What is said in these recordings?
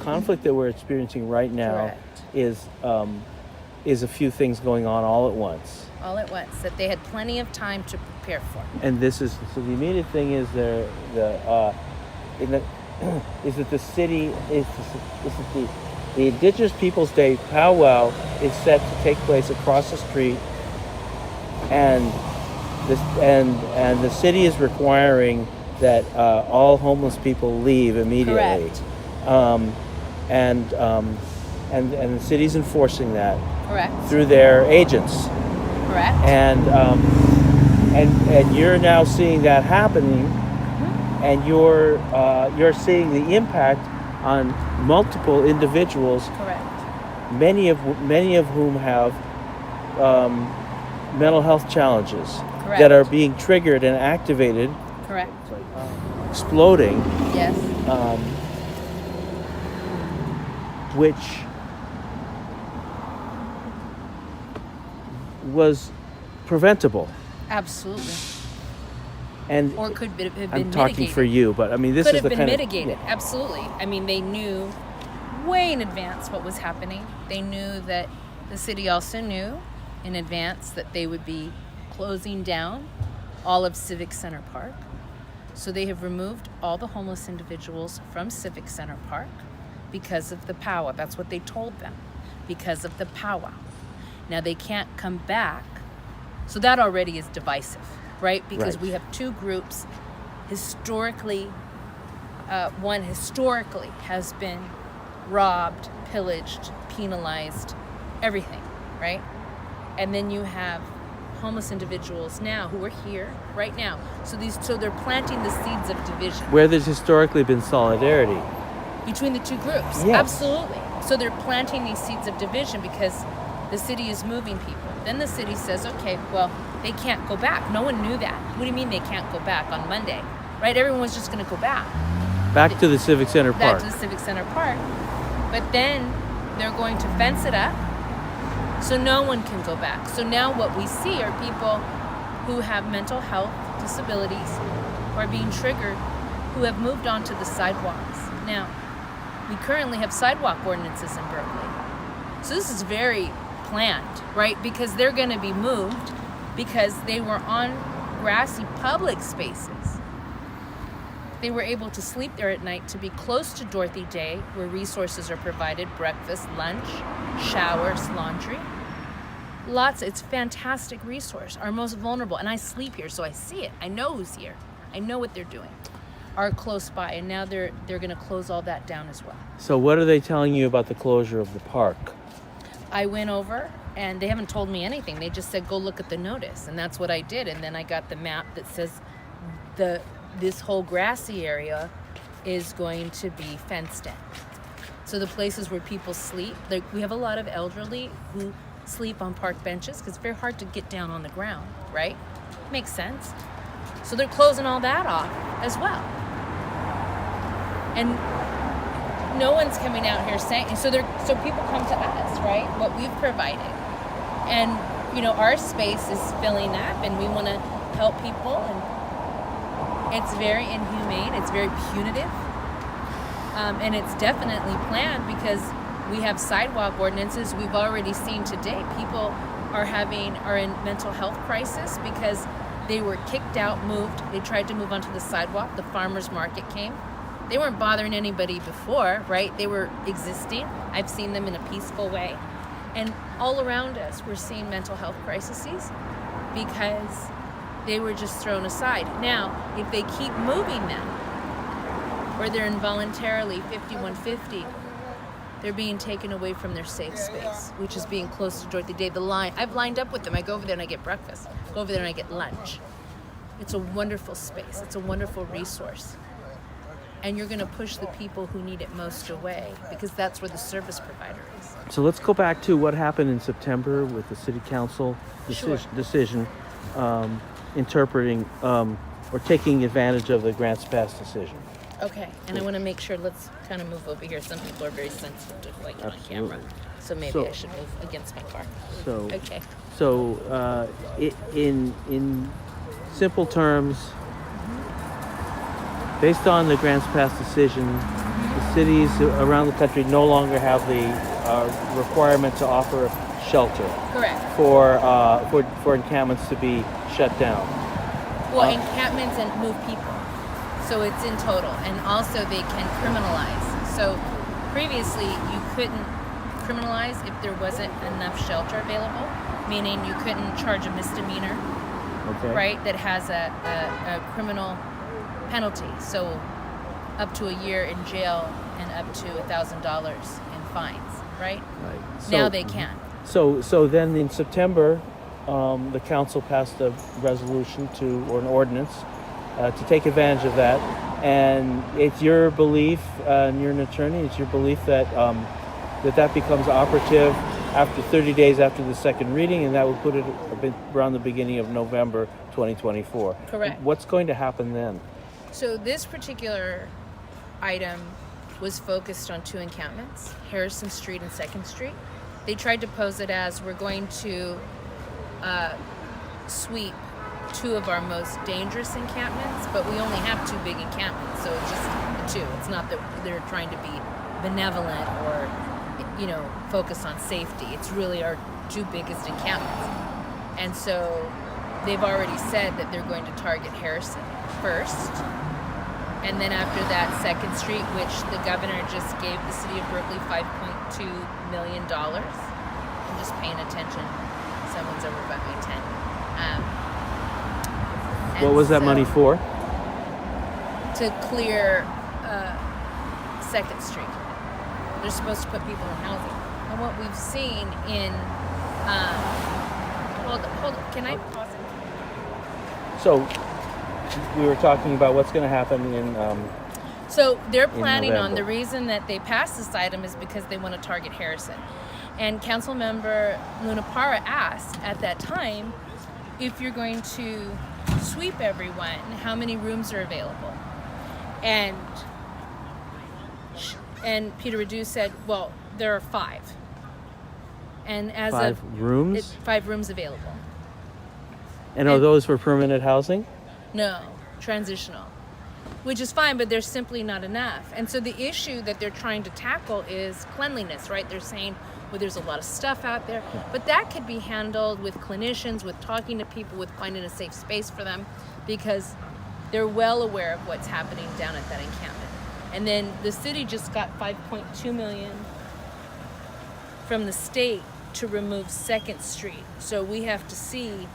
Conflict that we're experiencing right now Correct. is a few things going on all at once. All at once, that they had plenty of time to prepare for. And this is so the immediate thing is is that the city is the Indigenous Peoples Day powwow is set to take place across the street, and the city is requiring that all homeless people leave immediately. Correct. And the city's enforcing that. Correct. Through their agents. Correct. And you're now seeing that happening, and you're seeing the impact on multiple individuals. Correct. Many of whom have mental health challenges. Correct. That are being triggered and activated. Correct. Exploding. Yes. Which was preventable. Absolutely. And or could have been I'm mitigated. talking for you, but I mean, this could is have the been kind mitigated. of... Yeah. Absolutely. I mean, they knew way in advance what was happening. They knew that the city also knew in advance that they would be closing down all of Civic Center Park. So they have removed all the homeless individuals from Civic Center Park because of the powwow. That's what they told them, because of the powwow. Now they can't come back. So that already is divisive, right? Because we have two groups. Historically, one historically has been robbed, pillaged, penalized, everything, right? And then you have homeless individuals now who are here right now. So they're planting the seeds of division. Where there's historically been solidarity. Between the two groups, yes. Absolutely. So they're planting these seeds of division because the city is moving people. Then the city says, okay, well, they can't go back. No one knew that. What do you mean they can't go back on Monday? Right? Everyone was just going to go back. Back to the Civic Center Park. Back to the Civic Center Park. But then they're going to fence it up so no one can go back. So now what we see are people who have mental health disabilities, who are being triggered, who have moved onto the sidewalks. Now, we currently have sidewalk ordinances in Berkeley. So this is very planned, right? Because they're going to be moved because they were on grassy public spaces. They were able to sleep there at night to be close to Dorothy Day, where resources are provided, breakfast, lunch, showers, laundry. It's fantastic resource. Our most vulnerable, and I sleep here, so I see it. I know who's here. I know what they're doing. Are close by, and now they're going to close all that down as well. So what are they telling you about the closure of the park? I went over, and they haven't told me anything. They just said, go look at the notice, and that's what I did. And then I got the map that says this whole grassy area is going to be fenced in. So the places where people sleep, we have a lot of elderly who sleep on park benches because it's very hard to get down on the ground, right? Makes sense. So they're closing all that off as well. And no one's coming out here saying, so people come to us, right? What we've provided. And, our space is filling up and we want to help people, and it's very inhumane, it's very punitive. And it's definitely planned because we have sidewalk ordinances. We've already seen today people are in mental health crisis because they were kicked out, moved. They tried to move onto the sidewalk. The farmers market came. They weren't bothering anybody before, right? They were existing. I've seen them in a peaceful way. And all around us, we're seeing mental health crises because they were just thrown aside. Now, if they keep moving them, or they're involuntarily 5150, they're being taken away from their safe space, which is being close to Dorothy Day. I've lined up with them. I go over there and I get breakfast. Go over there and I get lunch. It's a wonderful space. It's a wonderful resource. And you're going to push the people who need it most away because that's where the service provider is. So let's go back to what happened in September with the city council decision interpreting or taking advantage of the grants pass decision. Okay, and I want to make sure, let's kind of move over here. Some people are very sensitive to on camera. So maybe I should move against my car. So Okay. So, in simple terms, based on the grants pass decision, the cities around the country no longer have the requirement to offer shelter Correct. for encampments to be shut down. Well, encampments and move people. So it's in total. And also they can criminalize. So previously you couldn't criminalize if there wasn't enough shelter available, meaning you couldn't charge a misdemeanor, right, that has a criminal penalty. So up to a year in jail and up to $1,000 in fines, right? Right. So, now they can. So then in September, the council passed a resolution or an ordinance to take advantage of that. And it's your belief, and you're an attorney, it's your belief that that becomes operative after 30 days after the second reading, and that would put it around the beginning of November 2024. Correct. What's going to happen then? So this particular item was focused on two encampments, Harrison Street and 2nd Street. They tried to pose it as we're going to sweep two of our most dangerous encampments, but we only have two big encampments, so it's just the two. It's not that they're trying to be benevolent or, focus on safety. It's really our two biggest encampments. And so they've already said that they're going to target Harrison first, and then after that 2nd Street, which the governor just gave the city of Berkeley $5.2 million. I'm just paying attention. Someone's over by my tent. What was that money for? To clear 2nd Street. They're supposed to put people in housing. And what we've seen in... hold on, can I pause it? So we were talking about what's going to happen in... So they're planning on, the reason that they passed this item is because they want to target Harrison. And council member Lunapara asked at that time, if you're going to sweep everyone, how many rooms are available? And Peter Radu said, well, there are 5. And as five rooms? 5 rooms available. And are those for permanent housing? No, transitional. Which is fine, but there's simply not enough. And so the issue that they're trying to tackle is cleanliness, right? They're saying, well, there's a lot of stuff out there, but that could be handled with clinicians, with talking to people, with finding a safe space for them, because they're well aware of what's happening down at that encampment. And then the city just got $5.2 million from the state to remove 2nd Street. So we have to see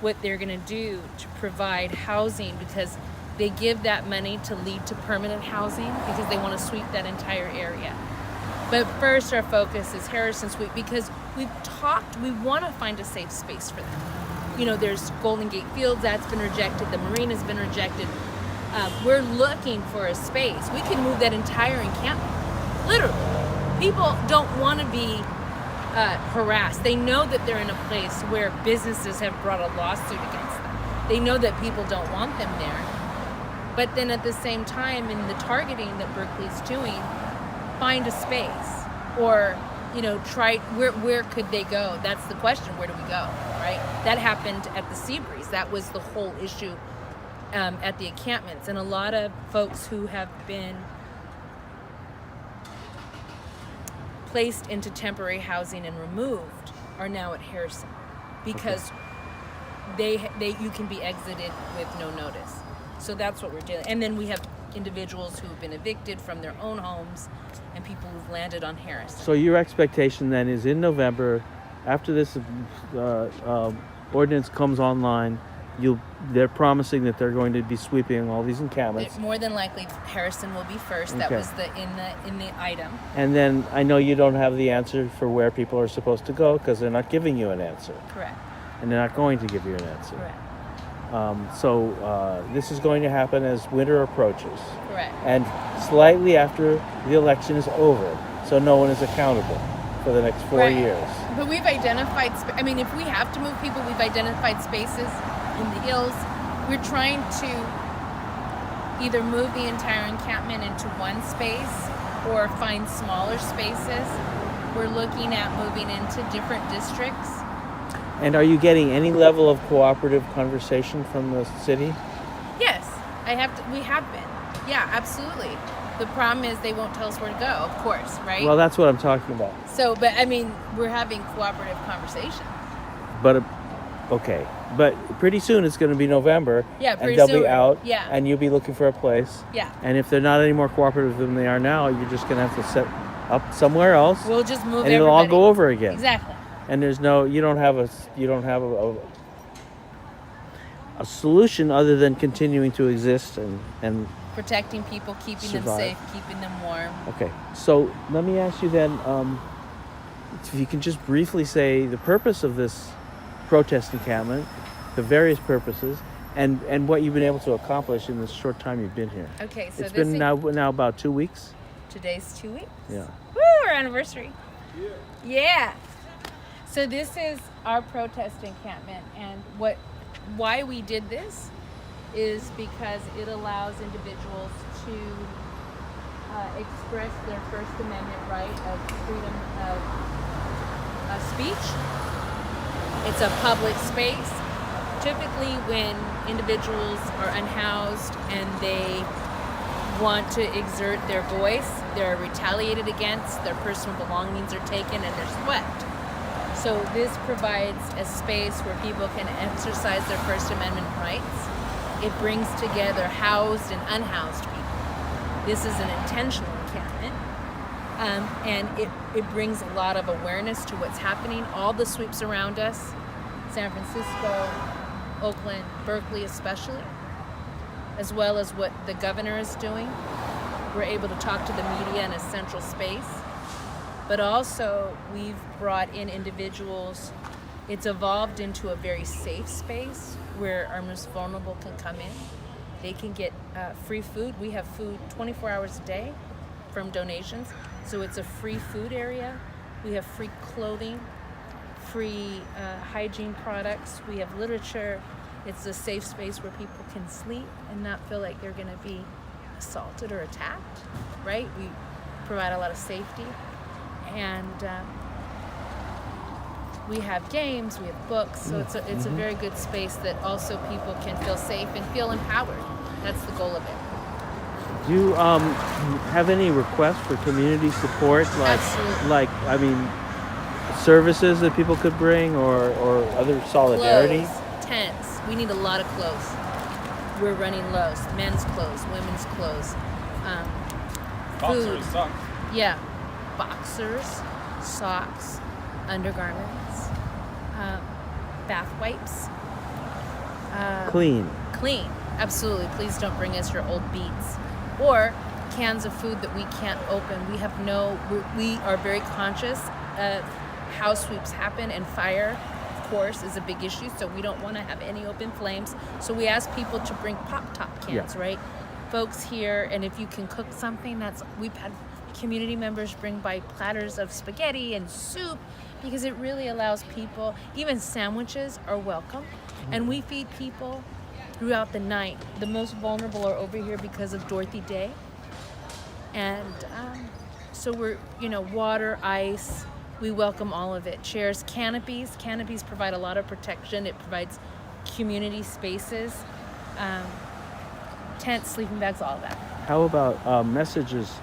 what they're going to do to provide housing, because they give that money to lead to permanent housing because they want to sweep that entire area. But first our focus is Harrison Street, because we want to find a safe space for them. There's Golden Gate Fields, that's been rejected, the marina's been rejected. We're looking for a space. We can move that entire encampment, literally. People don't want to be harassed. They know that they're in a place where businesses have brought a lawsuit against them. They know that people don't want them there. But then at the same time, in the targeting that Berkeley's doing, find a space, or try where could they go? That's the question. Where do we go, right? That happened at the Seabreeze. That was the whole issue at the encampments. And a lot of folks who have been placed into temporary housing and removed are now at Harrison, because you can be exited with no notice. So that's what we're doing. And then we have individuals who have been evicted from their own homes and people who've landed on Harrison. So your expectation then is in November, after this ordinance comes online, they're promising that they're going to be sweeping all these encampments. More than likely, Harrison will be first. Okay. That was in the item. And then I know you don't have the answer for where people are supposed to go, because they're not giving you an answer. Correct. And they're not going to give you an answer. Correct. So this is going to happen as winter approaches. Correct. And slightly after the election is over, so no one is accountable for the next 4 years. But we've identified, if we have to move people, we've identified spaces in the hills. We're trying to either move the entire encampment into one space or find smaller spaces. We're looking at moving into different districts. And are you getting any level of cooperative conversation from the city? Yes, we have been. Yeah, absolutely. The problem is they won't tell us where to go, of course, right? Well, that's what I'm talking about. So, but I mean, we're having cooperative conversation. But okay, but pretty soon it's going to be November. Yeah, pretty and they'll soon. be out. Yeah. And you'll be looking for a place. Yeah. And if they're not any more cooperative than they are now, you're just going to have to set up somewhere else. We'll just move. And it'll all go over again. Exactly. And you don't have a solution other than continuing to exist and protecting people, keeping survive. them safe, keeping them warm. Okay, so let me ask you then, if you can just briefly say the purpose of this protest encampment, the various purposes, and what you've been able to accomplish in this short time you've been here. Okay, so it's been now about 2 weeks. Today's 2 weeks. Yeah. Woo! Our anniversary. Yeah. So this is our protest encampment, and why we did this is because it allows individuals to express their First Amendment right of freedom of speech. It's a public space. Typically when individuals are unhoused and they want to exert their voice, they're retaliated against, their personal belongings are taken, and they're swept. So this provides a space where people can exercise their First Amendment rights. It brings together housed and unhoused people. This is an intentional encampment, and it brings a lot of awareness to what's happening. All the sweeps around us, San Francisco, Oakland, Berkeley especially, as well as what the governor is doing. We're able to talk to the media in a central space. But also, we've brought in individuals. It's evolved into a very safe space where our most vulnerable can come in. They can get free food. We have food 24 hours a day from donations. So it's a free food area. We have free clothing, free hygiene products. We have literature. It's a safe space where people can sleep and not feel like they're going to be assaulted or attacked, right? We provide a lot of safety. And we have games, we have books, so it's a very good space that also people can feel safe and feel empowered. That's the goal of it. Do you have any requests for community support, Absolutely. Services that people could bring or other solidarity? Clothes, tents. We need a lot of clothes. We're running low. Men's clothes, women's clothes, food. Socks. Yeah. Boxers, socks, undergarments, bath wipes. Clean, absolutely. Please don't bring us your old beats or cans of food that we can't open. We are very conscious of how sweeps happen, and fire, of course, is a big issue, so we don't want to have any open flames. So we ask people to bring pop-top cans, right? Folks here, and if you can cook something, we've had community members bring by platters of spaghetti and soup, because it really allows people, even sandwiches are welcome. And we feed people throughout the night. The most vulnerable are over here because of Dorothy Day. And so we're, water, ice, we welcome all of it. Chairs, canopies. Canopies provide a lot of protection. It provides community spaces, tents, sleeping bags, all of that. How about messages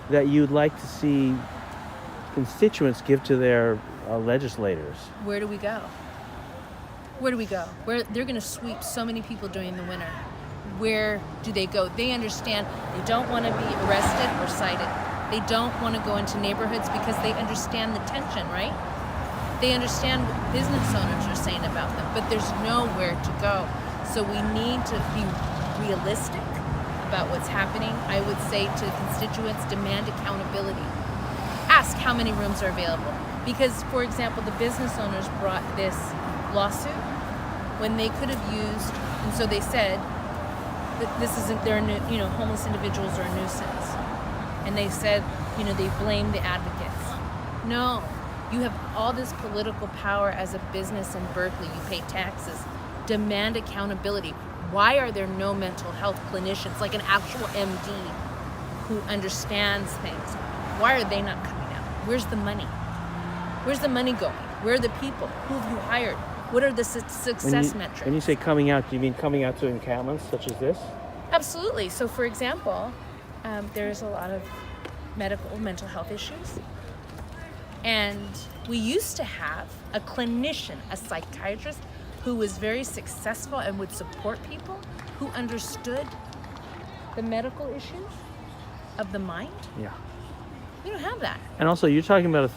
that you'd like to see constituents give to their legislators? Where do we go? Where they're going to sweep so many people during the winter. Where do they go? They understand they don't want to be arrested or cited. They don't want to go into neighborhoods because they understand the tension, right? They understand what business owners are saying about them, but there's nowhere to go. So we need to be realistic about what's happening. I would say to constituents, demand accountability. Ask how many rooms are available. Because, for example, the business owners brought this lawsuit when they could have used, and so they said that this isn't, homeless individuals are a nuisance. And they said, they blame the advocates. No, you have all this political power as a business in Berkeley. You pay taxes. Demand accountability. Why are there no mental health clinicians, like an actual MD who understands things? Why are they not coming out? Where's the money? Where's the money going? Where are the people? Who have you hired? What are the success metrics? When you say coming out, do you mean coming out to encampments such as this? Absolutely. So, for example, there's a lot of mental health issues. And we used to have a clinician, a psychiatrist, who was very successful and would support people who understood the medical issues of the mind. Yeah. We don't have that. And also, you're talking about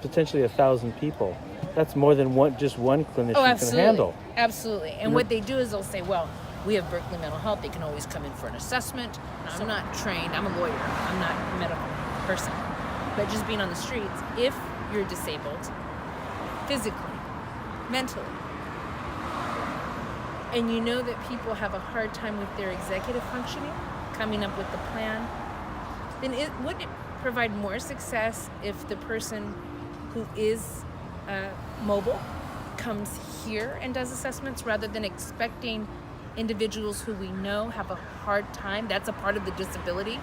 potentially 1,000 people. That's more than just one clinician can handle. Absolutely. And what they do is they'll say, well, we have Berkeley Mental Health. They can always come in for an assessment. Now, I'm not trained. I'm a lawyer. I'm not a medical person. But just being on the streets, if you're disabled, physically, mentally, and you know that people have a hard time with their executive functioning, coming up with the plan, then wouldn't it provide more success if the person who is mobile comes here and does assessments rather than expecting individuals who we know have a hard time? That's a part of the disability,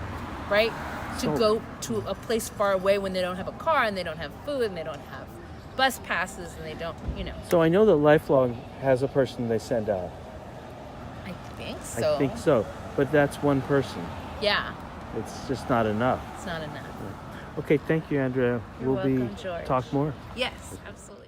right? To go to a place far away when they don't have a car and they don't have food and they don't have bus passes and they don't, So I know that Lifelong has a person they send out. I think so. I think so. But that's one person. Yeah. It's just not enough. It's not enough. Okay, thank you, Andrea. You're welcome, George. Talk more. Yes, absolutely.